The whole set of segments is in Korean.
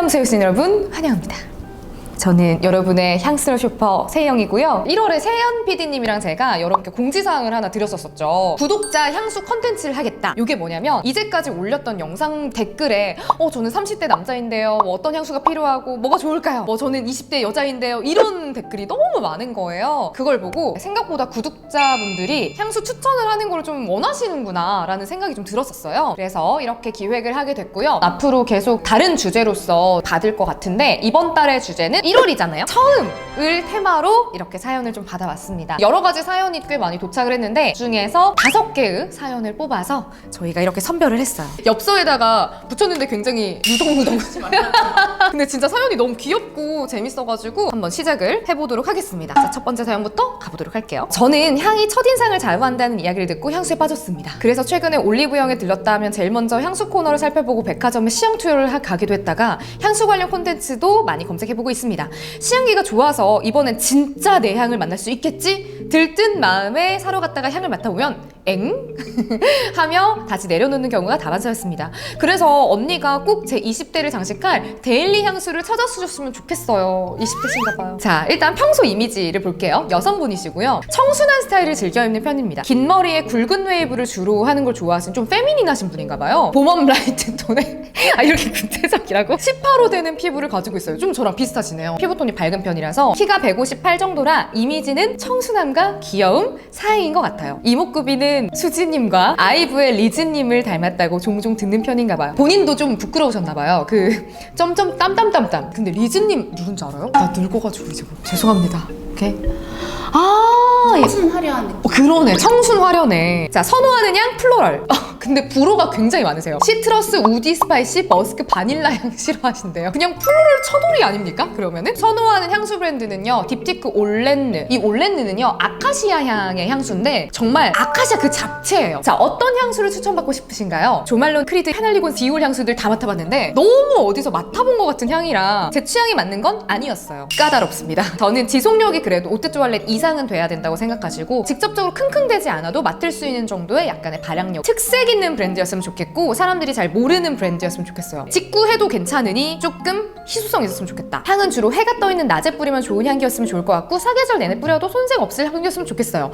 향수에 오신 여러분 환영합니다. 저는 여러분의 향수로 슈퍼 세영이고요. 1월에 세연 PD님이랑 제가 여러분께 공지사항을 하나 드렸었죠. 구독자 향수 컨텐츠를 하겠다. 이게 뭐냐면 이제까지 올렸던 영상 댓글에 저는 30대 남자인데요. 뭐 어떤 향수가 필요하고 뭐가 좋을까요? 저는 20대 여자인데요. 이런 댓글이 너무 많은 거예요. 그걸 보고 생각보다 구독자분들이 향수 추천을 하는 걸 좀 원하시는구나 라는 생각이 좀 들었었어요. 그래서 이렇게 기획을 하게 됐고요. 앞으로 계속 다른 주제로서 받을 것 같은데 이번 달의 주제는 1월이잖아요. 처음을 테마로 이렇게 사연을 좀 받아왔습니다. 여러 가지 사연이 꽤 많이 도착을 했는데 그중에서 5개의 사연을 뽑아서 저희가 이렇게 선별을 했어요. 엽서에다가 붙였는데 굉장히 누동누동 근데 진짜 사연이 너무 귀엽고 재밌어가지고 한번 시작을 해보도록 하겠습니다. 자, 첫 번째 사연부터 가보도록 할게요. 저는 향이 첫인상을 좌우한다는 이야기를 듣고 향수에 빠졌습니다. 그래서 최근에 올리브영에 들렀다 하면 제일 먼저 향수 코너를 살펴보고 백화점에 시향 투어를 가기도 했다가 향수 관련 콘텐츠도 많이 검색해보고 있습니다. 시향기가 좋아서 이번엔 진짜 내 향을 만날 수 있겠지? 들뜬 마음에 사러 갔다가 향을 맡아보면 엥? 하며 다시 내려놓는 경우가 다반사였습니다. 그래서 언니가 꼭 제 20대를 장식할 데일리 향수를 찾아주셨으면 좋겠어요. 20대신가 봐요. 자, 일단 평소 이미지를 볼게요. 여성분이시고요. 청순한 스타일을 즐겨 입는 편입니다. 긴 머리에 굵은 웨이브를 주로 하는 걸 좋아하시는 좀 페미닌하신 분인가 봐요. 봄웜 라이트 톤에 이렇게 구체적이라고? 18호 되는 피부를 가지고 있어요. 좀 저랑 비슷하시네요. 피부톤이 밝은 편이라서 키가 158 정도라 이미지는 청순함과 귀여움 사이인 것 같아요. 이목구비는 수지님과 아이브의 리즈님을 닮았다고 종종 듣는 편인가 봐요. 본인도 좀 부끄러우셨나 봐요. 점점 땀땀땀땀. 근데 리즈님 누군지 알아요? 나 늙어가지고 이제 죄송합니다. 오케이. 청순 화려한 느낌. 그러네. 청순 화려네. 자, 선호하는 향 플로럴. 근데 불호가 굉장히 많으세요. 시트러스, 우디, 스파이시, 머스크, 바닐라 향 싫어하신대요. 그냥 플로럴 처돌이 아닙니까? 그러면은 선호하는 향수 브랜드는요, 딥티크 올렌느. 이 올렌느는요, 아카시아 향의 향수인데 정말 아카시아 그 자체예요. 자, 어떤 향수를 추천받고 싶으신가요? 조말론, 크리드, 헤날리곤, 디올 향수들 다 맡아봤는데 너무 어디서 맡아본 것 같은 향이라 제 취향이 맞는 건 아니었어요. 까다롭습니다. 저는 지속력이 그래도 오트 조알렛 이상은 돼야 된다고 생각하시고 직접적으로 킁킁대지 않아도 맡을 수 있는 정도의 약간의 발향력, 특색 있는 브랜드였으면 좋겠고 사람들이 잘 모르는 브랜드였으면 좋겠어요. 직구해도 괜찮으니 조금 희소성 있었으면 좋겠다. 향은 주로 해가 떠있는 낮에 뿌리면 좋은 향기였으면 좋을 것 같고 사계절 내내 뿌려도 손색 없을 향기였으면 좋겠어요.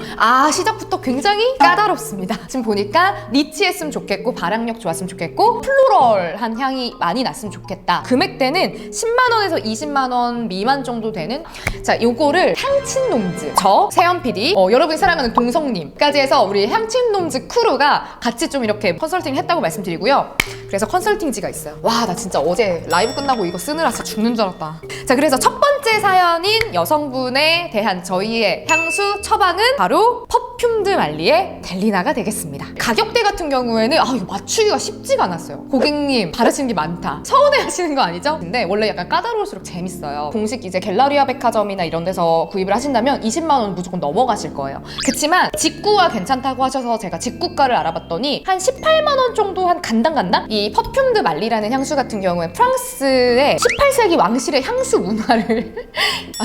시작부터 굉장히 까다롭습니다. 지금 보니까 니치했으면 좋겠고 발향력 좋았으면 좋겠고 플로럴한 향이 많이 났으면 좋겠다. 금액대는 10만원에서 20만원 미만 정도 되는, 자, 요거를 향친놈즈, 저 세연 PD, 여러분이 사랑하는 동성님까지 해서 우리 향친놈즈 크루가 같이 좀 이렇게 컨설팅을 했다고 말씀드리고요. 그래서 컨설팅지가 있어요. 와, 나 진짜 어제 라이브 끝나고 이거 쓰느라 진짜 죽는 줄 알았다. 자, 그래서 첫 번째 사연인 여성분에 대한 저희의 향수 처방은 바로 퍼퓸드 말리의 델리나가 되겠습니다. 가격대 같은 경우에는 이거 맞추기가 쉽지가 않았어요. 고객님 바르시는 게 많다. 서운해 하시는 거 아니죠? 근데 원래 약간 까다로울수록 재밌어요. 공식 이제 갤러리아 백화점이나 이런 데서 구입을 하신다면 20만원 무조건 넘어가실 거예요. 그치만 직구가 괜찮다고 하셔서 제가 직구가를 알아봤더니 한 18만원 정도 한 간당 이 퍼퓸드 말리라는 향수 같은 경우에 프랑스의 18세기 왕실의 향수 문화를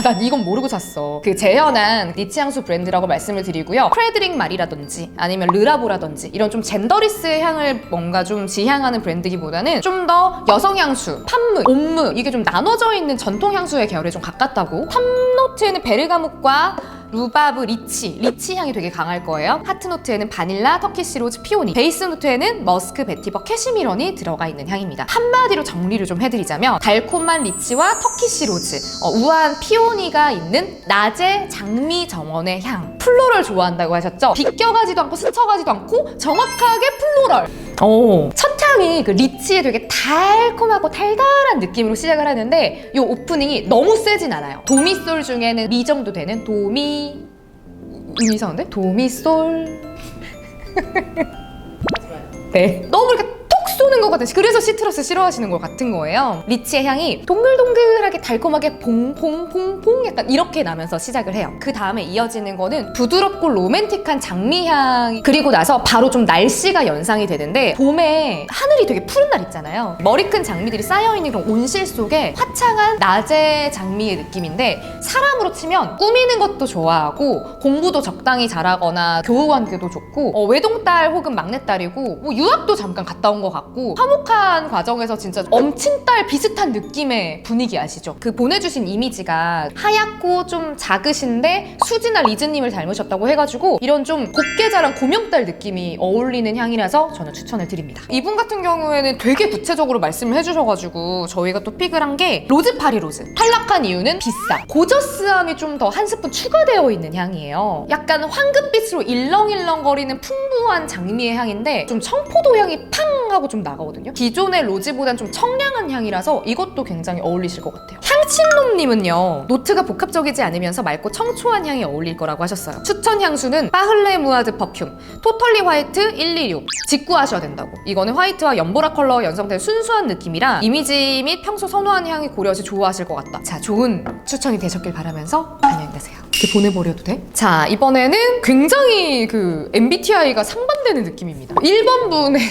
난 이건 모르고 샀어. 재현한 니치 향수 브랜드라고 말씀을 드리고요. 프레드릭 마리라든지 아니면 르라보라든지 이런 좀 젠더리스의 향을 뭔가 좀 지향하는 브랜드기보다는 좀 더 여성 향수, 팜무, 옴무 이게 좀 나눠져 있는 전통 향수의 계열에 좀 가깝다고. 탑노트에는 베르가못과 루바브, 리치 향이 되게 강할 거예요. 하트노트에는 바닐라, 터키시 로즈, 피오니, 베이스 노트에는 머스크, 베티버, 캐시미런이 들어가 있는 향입니다. 한마디로 정리를 좀 해드리자면 달콤한 리치와 터키시 로즈, 우아한 피오니가 있는 낮의 장미 정원의 향. 플로럴 좋아한다고 하셨죠? 비껴가지도 않고 스쳐가지도 않고 정확하게 플로럴. 첫 향이 그 리치의 되게 달콤하고 달달한 느낌으로 시작을 하는데 이 오프닝이 너무 세진 않아요. 도미솔 중에는 미 정도 되는 이상한데? 도미솔 네. 너무 이렇게 톡 쏘는 것 같은, 그래서 시트러스 싫어하시는 것 같은 거예요. 리치의 향이 동글동글하게 달콤하게 봉봉봉봉 약간 이렇게 나면서 시작을 해요. 그 다음에 이어지는 거는 부드럽고 로맨틱한 장미향, 그리고 나서 바로 좀 날씨가 연상이 되는데 봄에 하늘이 되게 푸른 날 있잖아요. 머리 큰 장미들이 쌓여있는 그런 온실 속에 화창한 낮의 장미의 느낌인데 사람으로 치면 꾸미는 것도 좋아하고 공부도 적당히 잘하거나 교우 관계도 좋고 외동딸 혹은 막내딸이고 유학도 잠깐 갔다 온 것 같고 화목한 과정에서 진짜 엄친딸 비슷한 느낌의 분위기 아시죠? 그 보내주신 이미지가 하얗고 좀 작으신데 수지나 리즈님을 닮으셨다고 해가지고 이런 좀 곱게 자란 고명딸 느낌이 어울리는 향이라서 저는 추천을 드립니다. 이분 같은 경우에는 되게 구체적으로 말씀을 해주셔가지고 저희가 또 픽을 한 게 로즈 파리 로즈. 탈락한 이유는 비싸. 고저스함이 좀 더 한 스푼 추가되어 있는 향이에요. 약간 황금빛으로 일렁일렁거리는 풍부한 장미의 향인데 좀 청포도 향이 팡 하고 좀 나가거든요. 기존의 로즈보단 좀 청량한 향이라서 이것도 굉장히 어울리실 것 같아요. 향친놈님은요, 노트가 복합적이지 않으면서 맑고 청초한 향이 어울릴 거라고 하셨어요. 추천 향수는 파흘레 무아드 퍼퓸 토털리 화이트 126 직구하셔야 된다고. 이거는 화이트와 연보라 컬러 연상된 순수한 느낌이라 이미지 및 평소 선호하는 향이 고려해서 좋아하실 것 같다. 자, 좋은 추천이 되셨길 바라면서 안녕히 가세요. 이렇게 보내버려도 돼? 자, 이번에는 굉장히 그 MBTI가 상반되는 느낌입니다. 1번 분의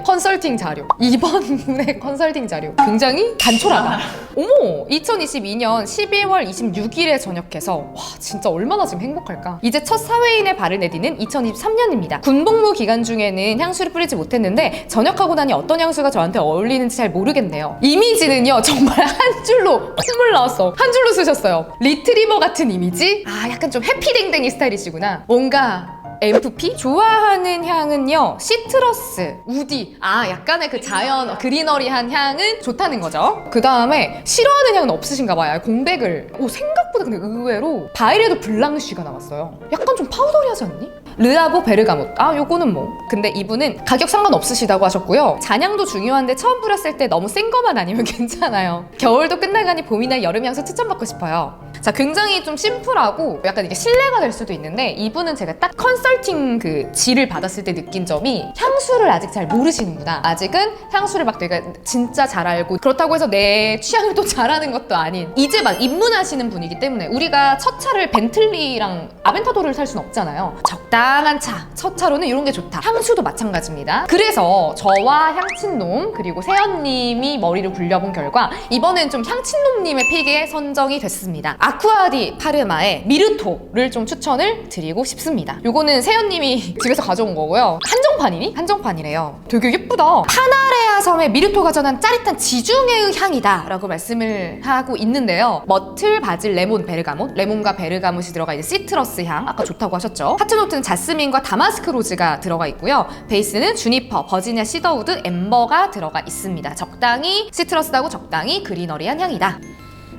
컨설팅 자료, 2번 분의 컨설팅 자료 굉장히 단촐하다. 어머! 2022년 12월 26일에 전역해서 와, 진짜 얼마나 지금 행복할까? 이제 첫 사회인의 발을 내디는 2023년입니다. 군복무 기간 중에는 향수를 뿌리지 못했는데 전역하고 나니 어떤 향수가 저한테 어울리는지 잘 모르겠네요. 이미지는요, 정말 한 줄로 콧물 나왔어. 한 줄로 쓰셨어요. 리트리버 같은 이미지? 아, 약간 좀 해피댕댕이 스타일이시구나. 뭔가 MFP? 좋아하는 향은요, 시트러스, 우디. 아, 약간의 그 자연 그리너리한 향은 좋다는 거죠. 그 다음에 싫어하는 향은 없으신가 봐요. 공백을. 오, 생각보다 근데 의외로 바이레도 블랑쉬가 나왔어요. 약간 좀 파우더리하지 않니? 르아보 베르가못. 아, 요거는 뭐. 근데 이분은 가격 상관없으시다고 하셨고요. 잔향도 중요한데 처음 뿌렸을 때 너무 센 거만 아니면 괜찮아요. 겨울도 끝나가니 봄이나 여름 향수 추천받고 싶어요. 자, 굉장히 좀 심플하고 약간 이게 신뢰가 될 수도 있는데 이분은 제가 딱 컨설팅 그 질을 받았을 때 느낀 점이 향수를 아직 잘 모르시는구나. 아직은 향수를 막 되게 진짜 잘 알고 그렇다고 해서 내 취향을 또 잘하는 것도 아닌 이제 막 입문하시는 분이기 때문에 우리가 첫 차를 벤틀리랑 아벤타도를 살 수는 없잖아요. 적당한 차, 첫 차로는 이런 게 좋다. 향수도 마찬가지입니다. 그래서 저와 향친놈 그리고 세연님이 머리를 굴려본 결과 이번엔 좀 향친놈님의 픽에 선정이 됐습니다. 아쿠아디 파르마의 미르토를 좀 추천을 드리고 싶습니다. 요거는 세연님이 집에서 가져온 거고요. 한정판이니? 한정판이래요. 되게 예쁘다. 파나레아 섬의 미르토가 전한 짜릿한 지중해의 향이다 라고 말씀을 하고 있는데요. 머틀, 바질, 레몬, 베르가못. 레몬과 베르가못이 들어가 있는 시트러스 향 아까 좋다고 하셨죠. 하트노트는 자스민과 다마스크 로즈가 들어가 있고요. 베이스는 주니퍼, 버지니아 시더우드, 엠버가 들어가 있습니다. 적당히 시트러스하고 적당히 그리너리한 향이다.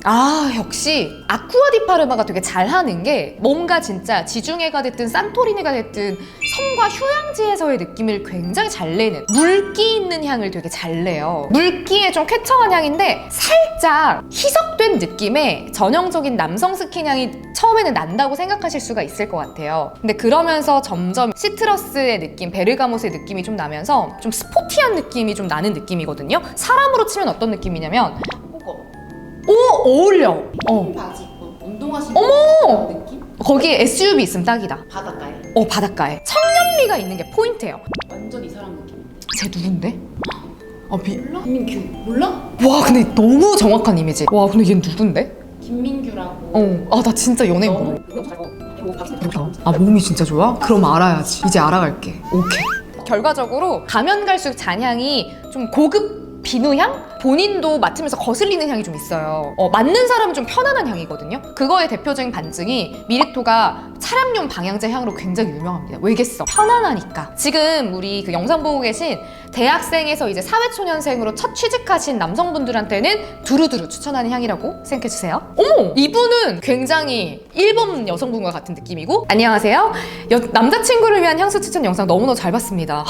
아, 역시 아쿠아디 파르마가 되게 잘하는 게 뭔가 진짜 지중해가 됐든 산토리니가 됐든 섬과 휴양지에서의 느낌을 굉장히 잘 내는 물기 있는 향을 되게 잘 내요. 물기에 좀 쾌청한 향인데 살짝 희석된 느낌의 전형적인 남성 스킨 향이 처음에는 난다고 생각하실 수가 있을 것 같아요. 근데 그러면서 점점 시트러스의 느낌, 베르가못의 느낌이 좀 나면서 좀 스포티한 느낌이 좀 나는 느낌이거든요. 사람으로 치면 어떤 느낌이냐면 오! 어울려! 바지 입고 운동하시는 어머! 느낌? 거기에 SUV 있으면 딱이다. 바닷가에 바닷가에. 청년미가 있는 게 포인트예요. 완전 이 사람 느낌. 쟤 누군데? 몰라? 김민규 몰라? 와, 근데 너무 정확한 이미지. 와, 근데 얘 누군데? 김민규라고. 아, 나 진짜 연예인 모르. 아, 몸이 진짜 좋아? 그럼 알아야지. 이제 알아갈게. 오케이. 결과적으로 가면 갈수록 잔향이 좀 고급 비누향? 본인도 맡으면서 거슬리는 향이 좀 있어요. 맡는 사람은 좀 편안한 향이거든요. 그거의 대표적인 반증이 미르토가 차량용 방향제 향으로 굉장히 유명합니다. 왜겠어? 편안하니까. 지금 우리 그 영상 보고 계신 대학생에서 이제 사회초년생으로 첫 취직하신 남성분들한테는 두루두루 추천하는 향이라고 생각해주세요. 어머! 이분은 굉장히 일본 여성분과 같은 느낌이고 안녕하세요. 남자친구를 위한 향수 추천 영상 너무너무 잘 봤습니다.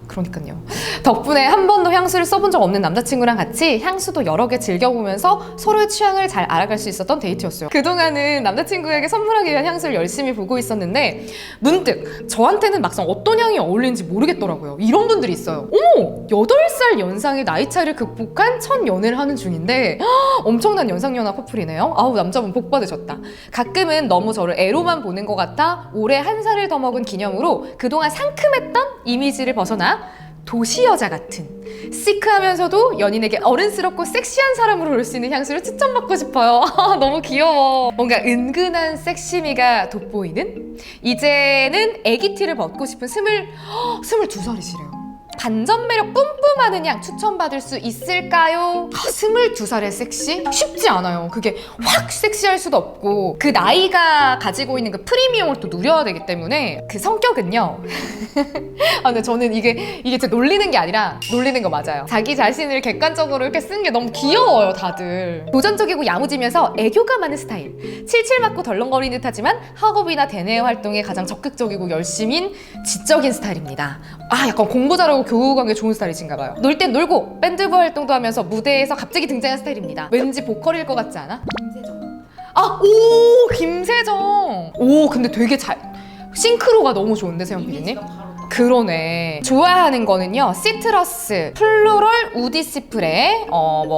그러니까요. 덕분에 한 번도 향수를 써본 적 없는 남자친구랑 같이 향수도 여러 개 즐겨보면서 서로의 취향을 잘 알아갈 수 있었던 데이트였어요. 그동안은 남자친구에게 선물하기 위한 향수를 열심히 보고 있었는데 문득 저한테는 막상 어떤 향이 어울리는지 모르겠더라고요. 이런 분들이 있어요. 어머! 8살 연상의 나이 차이를 극복한 첫 연애를 하는 중인데 엄청난 연상연하 커플이네요. 아우, 남자분 복 받으셨다. 가끔은 너무 저를 애로만 보는 것 같아 올해 한 살을 더 먹은 기념으로 그동안 상큼했던 이미지를 벗어나 도시 여자 같은 시크하면서도 연인에게 어른스럽고 섹시한 사람으로 올 수 있는 향수를 추천받고 싶어요. 너무 귀여워. 뭔가 은근한 섹시미가 돋보이는? 이제는 애기티를 벗고 싶은 22살이시래요. 반전 매력 뿜뿜하는 향 추천받을 수 있을까요? 22살의 섹시? 쉽지 않아요. 그게 확 섹시할 수도 없고 그 나이가 가지고 있는 그 프리미엄을 또 누려야 되기 때문에 그 성격은요. 아, 근데 저는 이게 진짜 놀리는 게 아니라 놀리는 거 맞아요. 자기 자신을 객관적으로 이렇게 쓰는 게 너무 귀여워요, 다들. 도전적이고 야무지면서 애교가 많은 스타일. 칠칠 맞고 덜렁거리는 듯 하지만 학업이나 대내 활동에 가장 적극적이고 열심인 지적인 스타일입니다. 아, 약간 공부 잘하고 교우관계 좋은 스타일이신가 봐요. 놀 땐 놀고 밴드부 활동도 하면서 무대에서 갑자기 등장한 스타일입니다. 왠지 보컬일 것 같지 않아? 김세정. 아, 오, 김세정. 오, 근데 되게 싱크로가 너무 좋은데, 세영 PD님? 이미지가 바로 딱. 그러네. 좋아하는 거는요, 시트러스, 플로럴, 우디 스프레,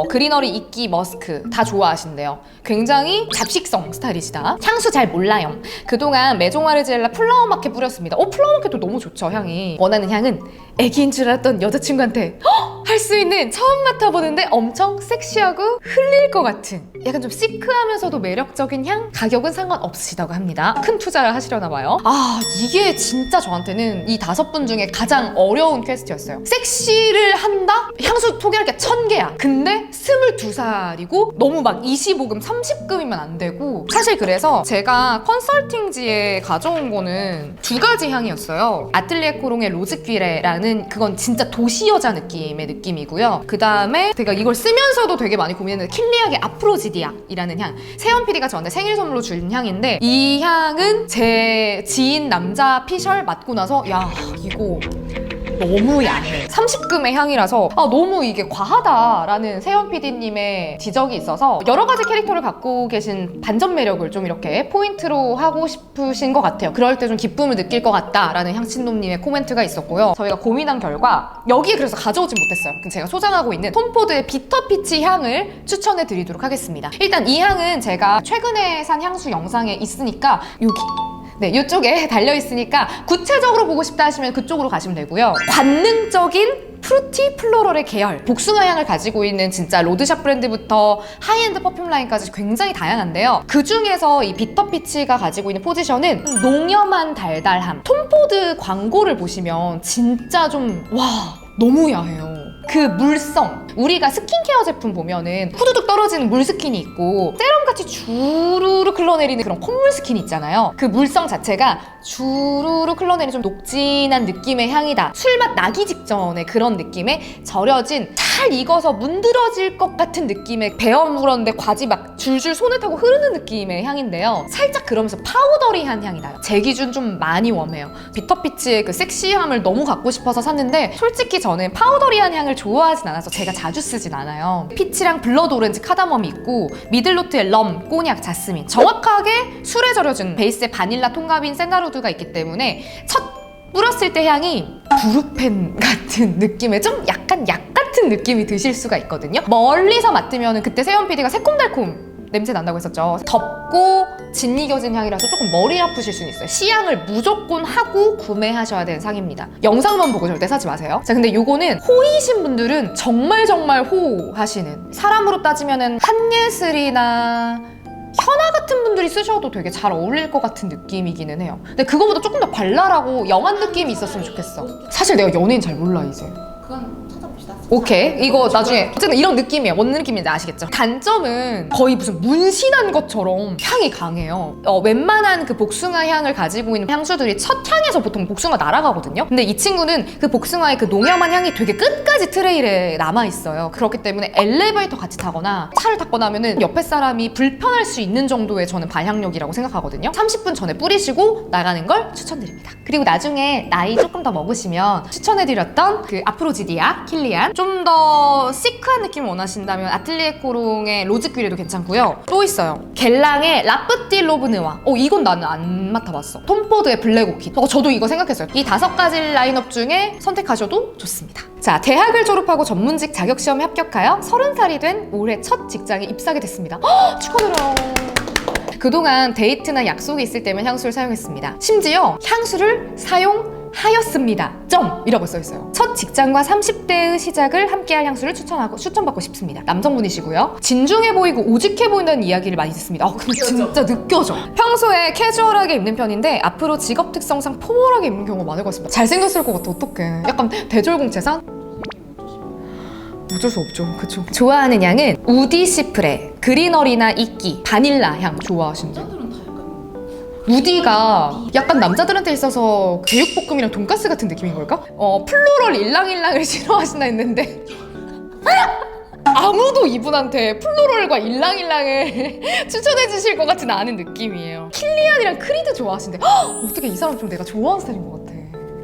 그리너리, 이끼, 머스크 다 좋아하신대요. 굉장히 잡식성 스타일이시다. 향수 잘 몰라요. 그동안 메종아르지엘라 플라워 마켓 뿌렸습니다. 플라워 마켓도 너무 좋죠, 향이. 원하는 향은 애기인 줄 알았던 여자친구한테 할 수 있는, 처음 맡아보는데 엄청 섹시하고 흘릴 것 같은, 약간 좀 시크하면서도 매력적인 향. 가격은 상관없으시다고 합니다. 큰 투자를 하시려나 봐요. 아, 이게 진짜 저한테는 이 5분 중에 가장 어려운 퀘스트였어요. 섹시를 한다? 향수 소개할 게 1000개야. 근데 22살이고 너무 막 25금, 30금이면 안 되고. 사실 그래서 제가 컨설팅지에 가져온 거는 2가지 향이었어요. 아틀리에 코롱의 로즈귀레라는, 그건 진짜 도시 여자 느낌의 느낌이고요. 그 다음에 제가 이걸 쓰면서도 되게 많이 고민했는데, 킬리악의 아프로지디악이라는 향. 세연 PD가 저한테 생일 선물로 준 향인데, 이 향은 제 지인 남자 피셜 맡고 나서 야, 이거 너무 야해. 30금의 향이라서 너무 이게 과하다라는 세연 PD님의 지적이 있어서, 여러 가지 캐릭터를 갖고 계신 반전 매력을 좀 이렇게 포인트로 하고 싶으신 것 같아요. 그럴 때 좀 기쁨을 느낄 것 같다라는 향신놈님의 코멘트가 있었고요. 저희가 고민한 결과 여기에 그래서 가져오진 못했어요. 그럼 제가 소장하고 있는 톰포드의 비터피치 향을 추천해 드리도록 하겠습니다. 일단 이 향은 제가 최근에 산 향수 영상에 있으니까 여기, 네, 이쪽에 달려있으니까 구체적으로 보고 싶다 하시면 그쪽으로 가시면 되고요. 관능적인 프루티 플로럴의 계열, 복숭아 향을 가지고 있는 진짜 로드샵 브랜드부터 하이엔드 퍼퓸 라인까지 굉장히 다양한데요. 그 중에서 이 비터피치가 가지고 있는 포지션은 농염한 달달함. 톰포드 광고를 보시면 진짜 좀 너무 야해요. 그 물성, 우리가 스킨케어 제품 보면은 후두둑 떨어지는 물 스킨이 있고 세럼같이 주르륵 흘러내리는 그런 콧물 스킨이 있잖아요. 그 물성 자체가 주르륵 흘러내리는 좀 녹진한 느낌의 향이다. 술맛 나기 직전의 그런 느낌의 절여진, 잘 익어서 문드러질 것 같은 느낌의, 베어 물었는데 과지 막 줄줄 손을 타고 흐르는 느낌의 향인데요. 살짝 그러면서 파우더리한 향이 나요. 제 기준 좀 많이 웜해요. 비터피치의 그 섹시함을 너무 갖고 싶어서 샀는데, 솔직히 저는 파우더리한 향을 좋아하진 않아서 제가 자주 쓰진 않아요. 피치랑 블러드 오렌지 카다멈이 있고, 미들노트에 럼, 꼬냑, 자스민, 정확하게 술에 절여준 베이스에 바닐라, 통가빈, 샌다루드가 있기 때문에 첫 뿌렸을 때 향이 브루펜 같은 느낌의 좀 약간 약 같은 느낌이 드실 수가 있거든요. 멀리서 맡으면 그때 세연 PD가 새콤달콤 냄새 난다고 했었죠. 덥고 진이겨진 향이라서 조금 머리 아프실 수는 있어요. 시향을 무조건 하고 구매하셔야 되는 상입니다. 영상만 보고 절대 사지 마세요. 자, 근데 요거는 호이신 분들은 정말 호하시는, 사람으로 따지면은 한예슬이나 현아 같은 분들이 쓰셔도 되게 잘 어울릴 것 같은 느낌이기는 해요. 근데 그거보다 조금 더 발랄하고 영한 느낌이 있었으면 좋겠어. 사실 내가 연예인 잘 몰라, 이제. 그건 찾아봅시다. 오케이, 이거 나중에. 어쨌든 이런 느낌이에요. 뭔 느낌인지 아시겠죠? 단점은 거의 무슨 문신한 것처럼 향이 강해요. 웬만한 그 복숭아 향을 가지고 있는 향수들이 첫 향에서 보통 복숭아 날아가거든요. 근데 이 친구는 그 복숭아의 그 농염한 향이 되게 끝까지 트레일에 남아있어요. 그렇기 때문에 엘리베이터 같이 타거나 차를 탔거나 하면은 옆에 사람이 불편할 수 있는 정도의 저는 발향력이라고 생각하거든요. 30분 전에 뿌리시고 나가는 걸 추천드립니다. 그리고 나중에 나이 조금 더 먹으시면 추천해드렸던 그 아프로지디아, 킬리안, 좀 더 시크한 느낌을 원하신다면 아틀리에 코롱의 로즈귀레도 괜찮고요. 또 있어요. 겔랑의 라프티 로브느와. 이건 나는 안 맡아봤어. 톰포드의 블랙오킷. 저도 이거 생각했어요. 이 5가지 라인업 중에 선택하셔도 좋습니다. 자, 대학을 졸업하고 전문직 자격시험에 합격하여 30살이 된 올해 첫 직장에 입사하게 됐습니다. 축하드려요. 그동안 데이트나 약속이 있을 때만 향수를 사용했습니다. 심지어 향수를 사용 하였습니다. 이라고 써있어요. 첫 직장과 30대의 시작을 함께할 향수를 추천받고 싶습니다. 남성분이시고요. 진중해 보이고 우직해 보인다는 이야기를 많이 듣습니다. 근데 진짜 느껴져. 평소에 캐주얼하게 입는 편인데 앞으로 직업 특성상 포멀하게 입는 경우가 많을 것 같습니다. 잘생겼을 것 같아. 어떡해. 약간 대졸공채산? 어쩔 수 없죠. 그쵸. 좋아하는 향은 우디 시프레, 그리너리나 이끼, 바닐라 향 좋아하신대요. 남자들은 다 약간 우디가 약간 남자들한테 있어서 제육볶음이랑 돈가스 같은 느낌인 걸까? 플로럴 일랑일랑을 싫어하신다 했는데 아무도 이분한테 플로럴과 일랑일랑을 추천해 주실 것 같진 않은 느낌이에요. 킬리안이랑 크리드 좋아하신대. 어떻게 이 사람 좀 내가 좋아하는 스타일인 것 같아.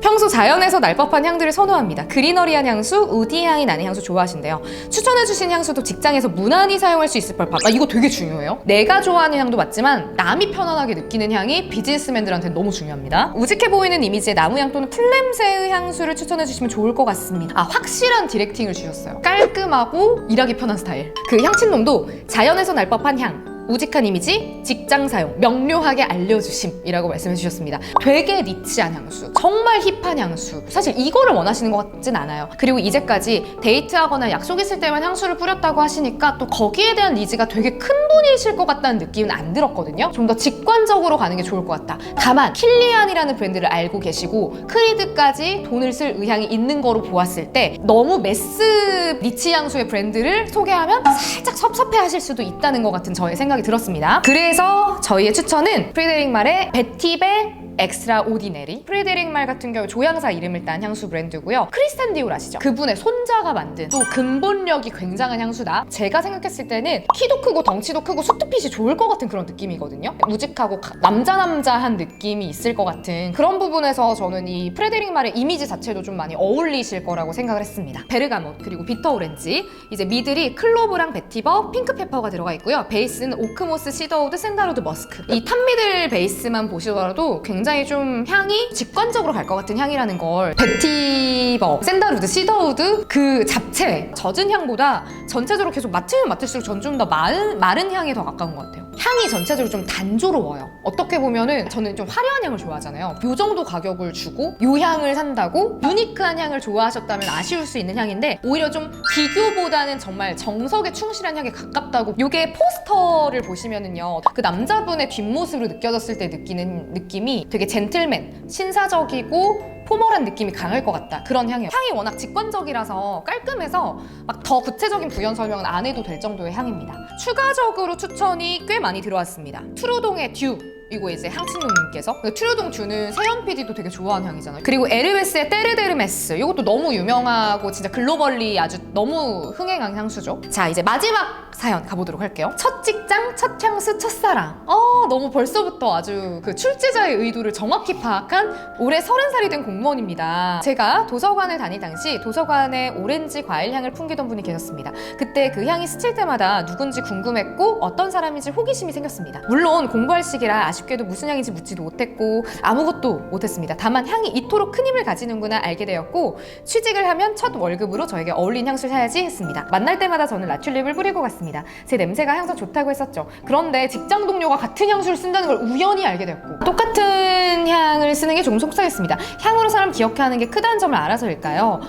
평소 자연에서 날 법한 향들을 선호합니다. 그리너리한 향수, 우디 향이 나는 향수 좋아하신대요. 추천해주신 향수도 직장에서 무난히 사용할 수 있을 법합. 이거 되게 중요해요. 내가 좋아하는 향도 맞지만 남이 편안하게 느끼는 향이 비즈니스맨들한테는 너무 중요합니다. 우직해 보이는 이미지의 나무향 또는 풀냄새의 향수를 추천해주시면 좋을 것 같습니다. 확실한 디렉팅을 주셨어요. 깔끔하고 일하기 편한 스타일. 그 향친놈도 자연에서 날 법한 향, 우직한 이미지, 직장 사용, 명료하게 알려주심이라고 말씀해 주셨습니다. 되게 니치한 향수, 정말 힙한 향수. 사실 이거를 원하시는 것 같진 않아요. 그리고 이제까지 데이트하거나 약속 있을 때만 향수를 뿌렸다고 하시니까 또 거기에 대한 니즈가 되게 큰 분이실 것 같다는 느낌은 안 들었거든요. 좀 더 직관적으로 가는 게 좋을 것 같다. 다만 킬리안이라는 브랜드를 알고 계시고 크리드까지 돈을 쓸 의향이 있는 거로 보았을 때 너무 매스 니치 향수의 브랜드를 소개하면 살짝 섭섭해 하실 수도 있다는 것 같은 저의 생각이 들었습니다. 그래서 저희의 추천은 프리데릭 말의 베티베 엑스트라 오디네리. 프리데릭 말 같은 경우 조향사 이름을 딴 향수 브랜드고요. 크리스탄 디올 아시죠? 그분의 손자가 만든 또 근본력이 굉장한 향수다. 제가 생각했을 때는 키도 크고 덩치도 크고 수트핏이 좋을 것 같은 그런 느낌이거든요. 우직하고 남자한 느낌이 있을 것 같은 그런 부분에서 저는 이 프리데릭 말의 이미지 자체도 좀 많이 어울리실 거라고 생각을 했습니다. 베르가못 그리고 비터 오렌지, 이제 미들이 클로브랑 베티버, 핑크페퍼가 들어가 있고요. 베이스는 오크모스, 시더우드, 샌다로드, 머스크. 이 탑미들 베이스만 보시더라도 굉장히 좀 향이 직관적으로 갈 것 같은 향이라는 걸, 베티버, 샌다루드, 시더우드 그 잡채 젖은 향보다 전체적으로 계속 맡으면 맡을수록 전 좀 더 마른 향에 더 가까운 것 같아요. 향이 전체적으로 좀 단조로워요. 어떻게 보면은 저는 좀 화려한 향을 좋아하잖아요. 요 정도 가격을 주고 요 향을 산다고 유니크한 향을 좋아하셨다면 아쉬울 수 있는 향인데, 오히려 좀 기교보다는 정말 정석에 충실한 향에 가깝다고. 요게 포스터를 보시면은요, 그 남자분의 뒷모습으로 느껴졌을 때 느끼는 느낌이 되게 젠틀맨, 신사적이고 포멀한 느낌이 강할 것 같다. 그런 향이에요. 향이 워낙 직관적이라서 깔끔해서 막 더 구체적인 부연 설명은 안 해도 될 정도의 향입니다. 추가적으로 추천이 꽤 많이 들어왔습니다. 투르동의 듀. 이거 이제 향친놈님께서, 트루동 듀는 세연 PD도 되게 좋아하는 향이잖아요. 그리고 에르메스의 테르데르메스, 이것도 너무 유명하고 진짜 글로벌리 아주 너무 흥행한 향수죠. 자, 이제 마지막 사연 가보도록 할게요. 첫 직장, 첫 향수, 첫사랑. 너무 벌써부터 아주 그 출제자의 의도를 정확히 파악한 올해 30살이 된 공무원입니다. 제가 도서관을 다닐 당시 도서관에 오렌지 과일 향을 풍기던 분이 계셨습니다. 그때 그 향이 스칠 때마다 누군지 궁금했고 어떤 사람인지 호기심이 생겼습니다. 물론 공부할 시기라 아쉽게도 무슨 향인지 묻지도 못했고 아무것도 못했습니다. 다만 향이 이토록 큰 힘을 가지는구나 알게 되었고, 취직을 하면 첫 월급으로 저에게 어울린 향수를 사야지 했습니다. 만날 때마다 저는 라튤립을 뿌리고 갔습니다. 제 냄새가 항상 좋다고 했었죠. 그런데 직장 동료가 같은 향수를 쓴다는 걸 우연히 알게 되었고, 똑같은 향을 쓰는 게 좀 속상했습니다. 향으로 사람 기억해 하는 게 크다는 점을 알아서일까요?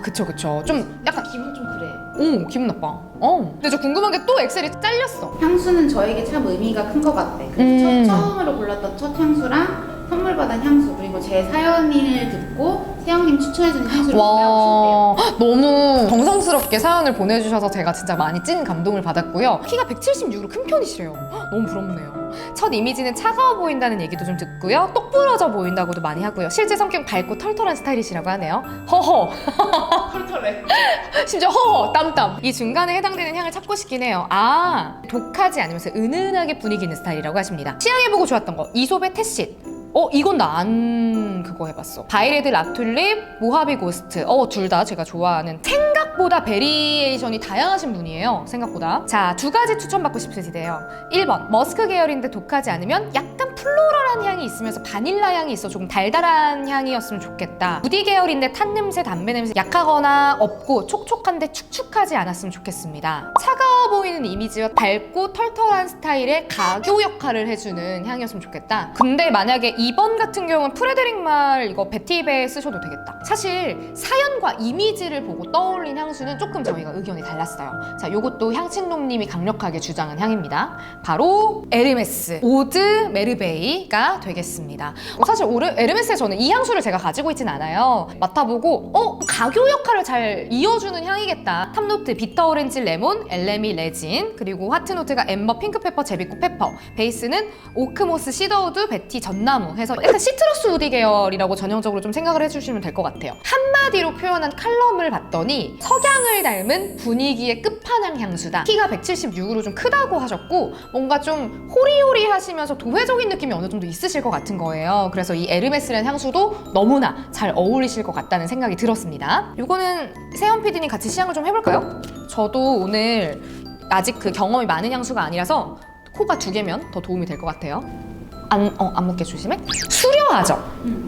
그쵸. 좀 약간 기분 좀 그래. 기분 나빠. 근데 저 궁금한 게 또 엑셀이 잘렸어. 향수는 저에게 참 의미가 큰 것 같아. 그래서 처음으로 골랐던 첫 향수랑 선물 받은 향수, 그리고 제 사연을 듣고 세영님 추천해주는 향수를 구매하고 싶대요. 너무 정성스럽게 사연을 보내주셔서 제가 진짜 많이 찐 감동을 받았고요. 키가 176으로 큰 편이시래요. 너무 부럽네요. 첫 이미지는 차가워 보인다는 얘기도 좀 듣고요. 똑 부러져 보인다고도 많이 하고요. 실제 성격 밝고 털털한 스타일이시라고 하네요. 허허. 털털해. 심지어 허허, 땀땀. 이 중간에 해당되는 향을 찾고 싶긴 해요. 독하지 않으면서 은은하게 분위기 있는 스타일이라고 하십니다. 취향해보고 좋았던 거, 이솝의 태씰. 이건 나 안 그거 해봤어. 바이레드 라튤립, 모하비 고스트. 둘 다 제가 좋아하는 생각 생각보다 베리에이션이 다양하신 분이에요. 생각보다. 자, 두 가지 추천받고 싶으시대요. 1번, 머스크 계열인데 독하지 않으면 약간 플로럴한 향이 있으면서 바닐라 향이 있어 조금 달달한 향이었으면 좋겠다. 우디 계열인데 탄 냄새, 담배 냄새 약하거나 없고 촉촉한데 축축하지 않았으면 좋겠습니다. 차가워 보이는 이미지와 밝고 털털한 스타일의 가교 역할을 해주는 향이었으면 좋겠다. 근데 만약에 2번 같은 경우는 프레데릭 말 이거 베티베 쓰셔도 되겠다. 사실 사연과 이미지를 보고 떠올린 향수는 조금 저희가 의견이 달랐어요. 자, 요것도 향친놈님이 강력하게 주장한 향입니다. 바로 에르메스 오드 메르베이가 되겠습니다. 사실 에르메스에 저는 이 향수를 제가 가지고 있진 않아요. 맡아보고 가교 역할을 잘 이어주는 향이겠다. 탑노트 비터 오렌지 레몬, 엘레미 레진, 그리고 하트노트가 엠버, 핑크페퍼, 제비꽃 페퍼, 베이스는 오크모스, 시더우드, 베티, 전나무 해서 약간 시트러스 우디 계열이라고 전형적으로 좀 생각을 해주시면 될 것 같아요. 한마디로 표현한 칼럼을 봤더니 석양을 닮은 분위기의 끝판왕 향수다. 키가 176으로 좀 크다고 하셨고 뭔가 좀 호리호리하시면서 도회적인 느낌이 어느 정도 있으실 것 같은 거예요. 그래서 이 에르메스라는 향수도 너무나 잘 어울리실 것 같다는 생각이 들었습니다. 이거는 세연 PD님 같이 시향을 좀 해볼까요? 저도 오늘 아직 그 경험이 많은 향수가 아니라서 코가 2개면 더 도움이 될 것 같아요. 안 묻게 조심해. 수려하죠?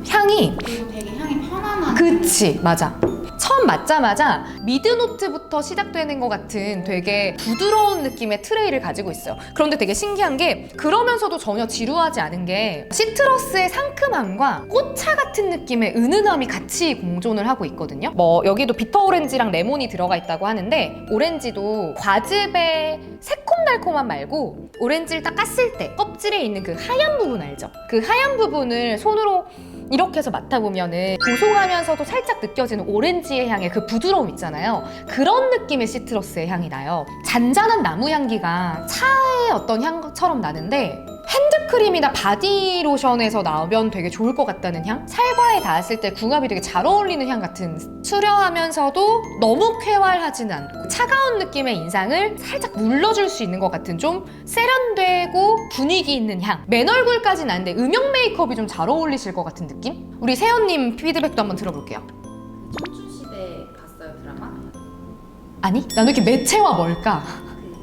향이. 그리고 되게 향이 편안한. 그치, 맞아. 처음 맡자마자 미드노트부터 시작되는 것 같은 되게 부드러운 느낌의 트레이를 가지고 있어요. 그런데 되게 신기한 게 그러면서도 전혀 지루하지 않은 게 시트러스의 상큼함과 꽃차 같은 느낌의 은은함이 같이 공존을 하고 있거든요. 뭐 여기도 비터 오렌지랑 레몬이 들어가 있다고 하는데 오렌지도 과즙의 새콤달콤함 말고 오렌지를 딱 깠을 때 껍질에 있는 그 하얀 부분 알죠? 그 하얀 부분을 손으로 이렇게 해서 맡아보면은 고소하면서도 살짝 느껴지는 오렌지의 향의 그 부드러움 있잖아요. 그런 느낌의 시트러스의 향이 나요. 잔잔한 나무 향기가 차의 어떤 향처럼 나는데 핸드크림이나 바디로션에서 나오면 되게 좋을 것 같다는 향? 살과에 닿았을 때 궁합이 되게 잘 어울리는 향 같은 수려하면서도 너무 쾌활하지는 않고 차가운 느낌의 인상을 살짝 눌러줄 수 있는 것 같은 좀 세련되고 분위기 있는 향. 맨 얼굴까지는 아닌데 음영 메이크업이 좀 잘 어울리실 것 같은 느낌? 우리 세연님 피드백도 한번 들어볼게요. 청춘시대 봤어요, 드라마? 아니? 나는 이렇게 매체와 뭘까?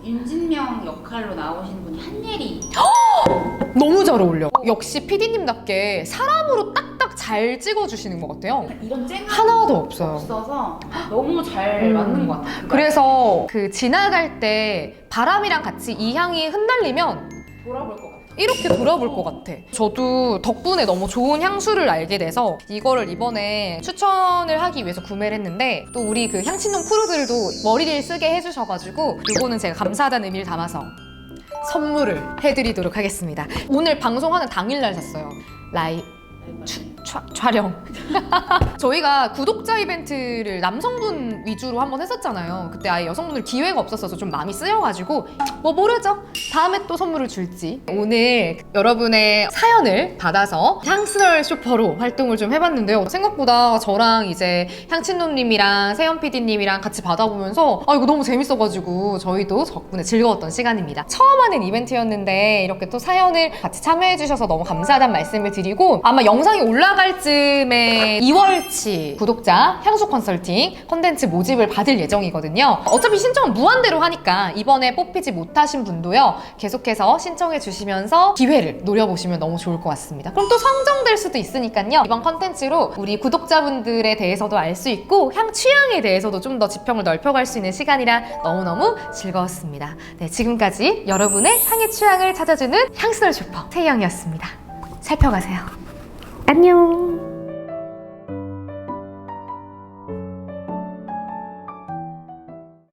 그 윤진명 역할로 나오신 분이 한예리. 너무 잘 어울려. 역시 PD님답게 사람으로 딱딱 잘 찍어주시는 것 같아요. 이런 쨍한 하나도 없어요. 없어서 너무 잘 맞는 것 같아요. 그래서 그 지나갈 때 바람이랑 같이 이 향이 흩날리면 돌아볼 것 같아요. 이렇게 돌아볼 것 같아. 저도 덕분에 너무 좋은 향수를 알게 돼서 이거를 이번에 추천을 하기 위해서 구매를 했는데 또 우리 그 향신놈 크루들도 머리를 쓰게 해주셔가지고 이거는 제가 감사하다는 의미를 담아서 선물을 해드리도록 하겠습니다. 오늘 방송하는 당일날 샀어요. 촬영. 저희가 구독자 이벤트를 남성분 위주로 한번 했었잖아요. 그때 아예 여성분들 기회가 없었어서 좀 마음이 쓰여가지고 뭐 모르죠. 다음에 또 선물을 줄지. 오늘 여러분의 사연을 받아서 향스널 쇼퍼로 활동을 좀 해봤는데요. 생각보다 저랑 이제 향친놈님이랑 세연 PD님이랑 같이 받아보면서 이거 너무 재밌어가지고 저희도 덕분에 즐거웠던 시간입니다. 처음 하는 이벤트였는데 이렇게 또 사연을 같이 참여해주셔서 너무 감사하다는 말씀을 드리고 아마 영상이 올라갈 즈음에 2월치 구독자 향수 컨설팅 컨텐츠 모집을 받을 예정이거든요. 어차피 신청은 무한대로 하니까 이번에 뽑히지 못하신 분도요 계속해서 신청해 주시면서 기회를 노려보시면 너무 좋을 것 같습니다. 그럼 또 선정될 수도 있으니까요. 이번 컨텐츠로 우리 구독자분들에 대해서도 알 수 있고 향 취향에 대해서도 좀 더 지평을 넓혀갈 수 있는 시간이라 너무너무 즐거웠습니다. 네, 지금까지 여러분의 향의 취향을 찾아주는 향스널 슈퍼 세희영이었습니다. 살펴가세요. 안녕.